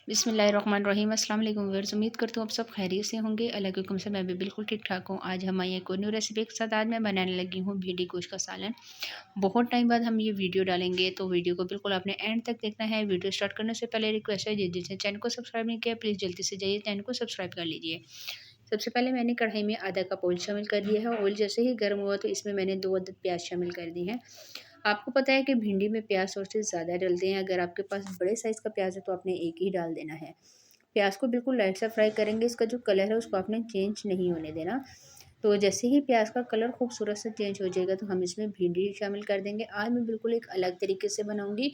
बिस्मिल्लाहिर्रहमानिर्रहीम अस्सलाम वालेकुम व्यूअर्स। उम्मीद करती हूँ आप सब खैरियत से होंगे। अल्लाह के हुक्म से मैं भी बिल्कुल ठीक ठाक हूँ। आज हम एक और न्यू रेसिपी के साथ आज मैं बनाने लगी हूँ भिंडी गोश्त का सालन। बहुत टाइम बाद हम ये वीडियो डालेंगे तो वीडियो को बिल्कुल आपने एंड तक देखना है। वीडियो स्टार्ट करने से पहले रिक्वेस्ट है जिसने चैनल को सब्सक्राइब नहीं किया प्लीज़ जल्दी से जाइए चैनल को सब्सक्राइब कर लीजिए। सबसे पहले मैंने कढ़ाई में आधा कप ऑयल शामिल कर दिया है। ऑयल जैसे ही गर्म हुआ तो इसमें मैंने 2 अदद प्याज शामिल कर दी हैं। आपको पता है कि भिंडी में प्याज सबसे ज़्यादा डलते हैं। अगर आपके पास बड़े साइज़ का प्याज है तो आपने एक ही डाल देना है। प्याज को बिल्कुल लाइट सा फ्राई करेंगे। इसका जो कलर है उसको आपने चेंज नहीं होने देना। तो जैसे ही प्याज का कलर खूबसूरत से चेंज हो जाएगा तो हम इसमें भिंडी शामिल कर देंगे। आज मैं बिल्कुल एक अलग तरीके से बनाऊंगी।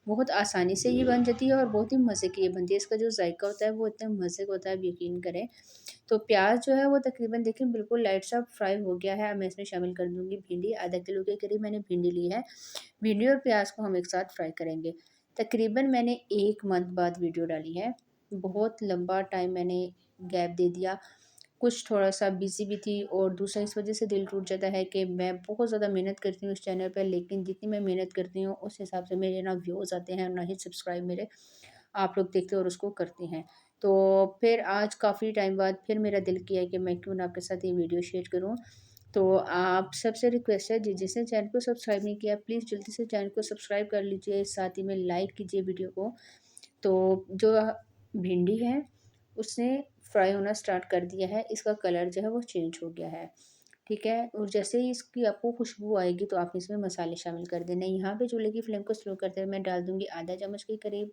बहुत आसानी से ये बन जाती है और बहुत ही मज़े की ये बनती है। इसका जो जायका होता है वो इतना मज़े का होता है, आप यकीन करें। तो प्याज जो है वो तकरीबन देखिए बिल्कुल लाइट सा फ्राई हो गया है। अब मैं इसमें शामिल कर दूंगी भिंडी। आधा किलो के करीब मैंने भिंडी ली है। भिंडी और प्याज को हम एक साथ फ्राई करेंगे। तकरीबन मैंने 1 मंथ बाद वीडियो डाली है। बहुत लंबा टाइम मैंने गैप दे दिया। कुछ थोड़ा-सा बिज़ी भी थी और दूसरा इस वज़ह से दिल टूट जाता है कि मैं बहुत ज़्यादा मेहनत करती हूँ इस चैनल पे, लेकिन जितनी मैं मेहनत करती हूँ उस हिसाब से मेरे ना व्यूज़ आते हैं, ना ही सब्सक्राइब मेरे आप लोग देखते हो और उसको करते हैं। तो फिर आज काफ़ी टाइम बाद फिर मेरा दिल किया कि मैं क्यों ना आपके साथ ये वीडियो शेयर करूँ। तो आप सबसे रिक्वेस्ट है जिसने चैनल को सब्सक्राइब नहीं किया प्लीज़ जल्दी से चैनल को सब्सक्राइब कर लीजिए, साथ ही में लाइक कीजिए वीडियो को। तो जो भिंडी है उसने फ्राई होना स्टार्ट कर दिया है, इसका कलर जो है वो चेंज हो गया है, ठीक है? और जैसे ही इसकी आपको खुशबू आएगी तो आप इसमें मसाले शामिल कर देना। यहाँ पे चूल्हे की फ्लेम को स्लो करते हुए मैं डाल दूँगी आधा चम्मच के करीब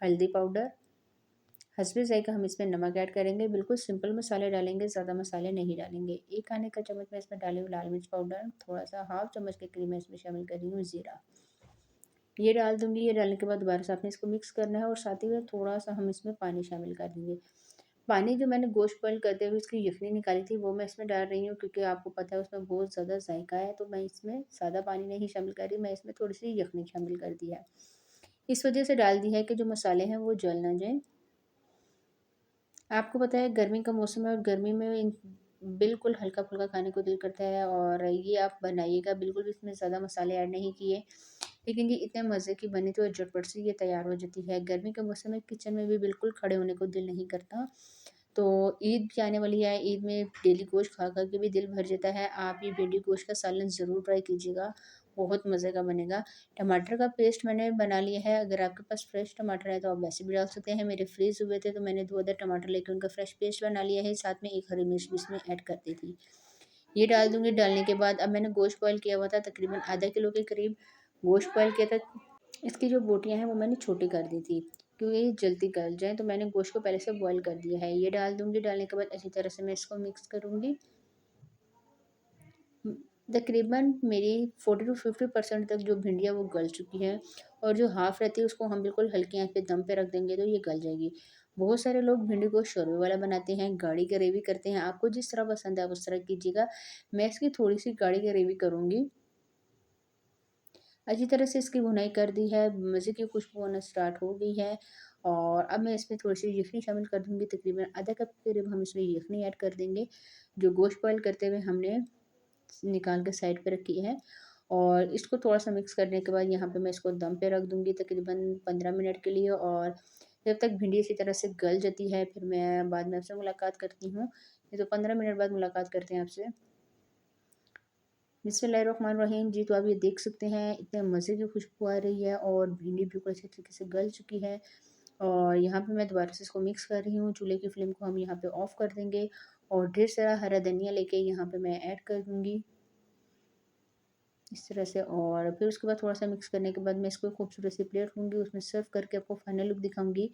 हल्दी पाउडर। हस्बे ज़ायक़ा हम इसमें नमक ऐड करेंगे, बिल्कुल सिंपल मसाले डालेंगे, ज़्यादा मसाले नहीं डालेंगे। 1 खाने का चम्मच मैं इसमें डाली हूँ लाल मिर्च पाउडर, थोड़ा-सा हाफ़ चम्मच के करीब मैं इसमें शामिल कर रही हूँ ज़ीरा। ये डाल दूँगी, ये डालने के बाद दोबारा से आपने इसको मिक्स करना है और साथ ही में थोड़ा-सा हम इसमें पानी शामिल कर देंगे। पानी जो मैंने गोश्त बॉयल करते हुए इसकी यखनी निकाली थी वो मैं इसमें डाल रही हूँ क्योंकि आपको पता है उसमें बहुत ज़्यादा जायका है, तो मैं इसमें सादा पानी नहीं शामिल कर रही, मैं इसमें थोड़ी-सी यखनी शामिल कर दी है। इस वजह से डाल दी है कि जो मसाले हैं वो जल ना जाएँ। आपको पता है गर्मी का मौसम है और गर्मी में बिल्कुल हल्का-फुल्का खाने को दिल करता है और ये आप बनाइएगा, बिल्कुल भी इसमें ज़्यादा मसाले ऐड नहीं किए। लेकिन ये इतने मज़े की बनी थी और झटपट से ये तैयार हो जाती है। गर्मी के मौसम में किचन में भी बिल्कुल खड़े होने को दिल नहीं करता। तो ईद भी आने वाली है, ईद में डेली गोश्त खा-खा के भी दिल भर जाता है। आप ये भिंडी गोश्त का सालन ज़रूर ट्राई कीजिएगा, बहुत मज़े का बनेगा। टमाटर का पेस्ट मैंने बना लिया है, अगर आपके पास फ्रेश टमाटर है तो आप वैसे भी डाल सकते हैं। मेरे फ्रीज़ हुए थे तो मैंने 2 अदद टमाटर लेके उनका फ्रेश पेस्ट बना लिया है, साथ में 1 हरी मिर्च भी इसमें ऐड कर दी थी। ये डाल दूँगी, डालने के बाद अब मैंने गोश्त बॉयल किया हुआ था, तकरीबन आधा किलो के करीब गोश्त बॉयल किया था। इसकी जो बोटियाँ हैं वो मैंने छोटी कर दी थी, क्योंकि ये जल्दी गल जाएँ, तो मैंने गोश्त को पहले से बॉयल कर दिया है। ये डाल दूँगी, डालने के बाद अच्छी तरह से मैं इसको मिक्स करूँगी। तकरीबन मेरी 40 टू 50% तक जो भिंडी है वो गल चुकी है और जो हाफ़ रहती है उसको हम बिल्कुल हल्की आँच पे दम पे रख देंगे तो ये गल जाएगी। बहुत सारे लोग भिंडी को शोरबे वाला बनाते हैं, गाढ़ी ग्रेवी करते हैं, आपको जिस तरह पसंद है आप उस तरह कीजिएगा। मैं इसकी थोड़ी-सी गाढ़ी ग्रेवी करूँगी। अच्छी तरह से इसकी भुनाई कर दी है, मज़े की खुशबू आना स्टार्ट हो गई है और अब मैं इसमें थोड़ी-सी यखनी शामिल कर दूँगी, तकरीबन आधा कप के करीब हम इसमें यखनी ऐड कर देंगे, जो गोश्त बॉयल करते हुए हमने निकाल के साइड पे रखी है और इसको थोड़ा-सा मिक्स करने के बाद यहाँ पे मैं इसको दम पे रख दूँगी तकरीबन 15 मिनट के लिए और जब तक भिंडी इसी तरह से गल जाती है, फिर मैं बाद में आपसे मुलाकात करती हूँ। नहीं तो 15 मिनट बाद मुलाकात करते हैं आपसे। बिस्मिल्लाहिर्रहमानिर्रहीम। जी, तो आप ये देख सकते हैं इतने मज़े की खुशबू आ रही है और भिंडी बिल्कुल अच्छे तरीके से गल चुकी है और यहाँ पे मैं दोबारा से इसको मिक्स कर रही हूँ। चूल्हे की फ्लेम को हम यहाँ पे ऑफ़ कर देंगे और ढेर सारा हरा धनिया लेके यहाँ पे मैं ऐड कर दूँगी इस तरह से और फिर उसके बाद थोड़ा-सा मिक्स करने के बाद मैं इसको खूबसूरत सी प्लेट लूँगी, उसमें सर्व करके आपको फाइनल लुक दिखाऊँगी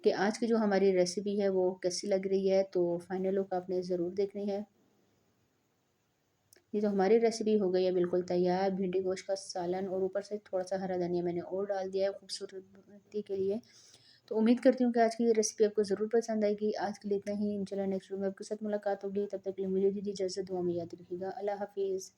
कि आज की जो हमारी रेसिपी है वो कैसी लग रही है। तो फाइनल लुक आपने ज़रूर देखनी है। ये तो हमारी रेसिपी हो गई है बिल्कुल तैयार, भिंडी गोश्त का सालन और ऊपर से थोड़ा-सा हरा धनिया मैंने और डाल दिया है खूबसूरती के लिए। तो उम्मीद करती हूँ कि आज की ये रेसिपी आपको ज़रूर पसंद आएगी। आज के लिए इतना ही, इंशाल्लाह नेक्स्ट वीडियो में आपके साथ मुलाकात होगी, तब तक के लिए मुझे दीजिए इजाज़त, दुआ में याद रखिएगा। अल्लाह हाफ़िज़।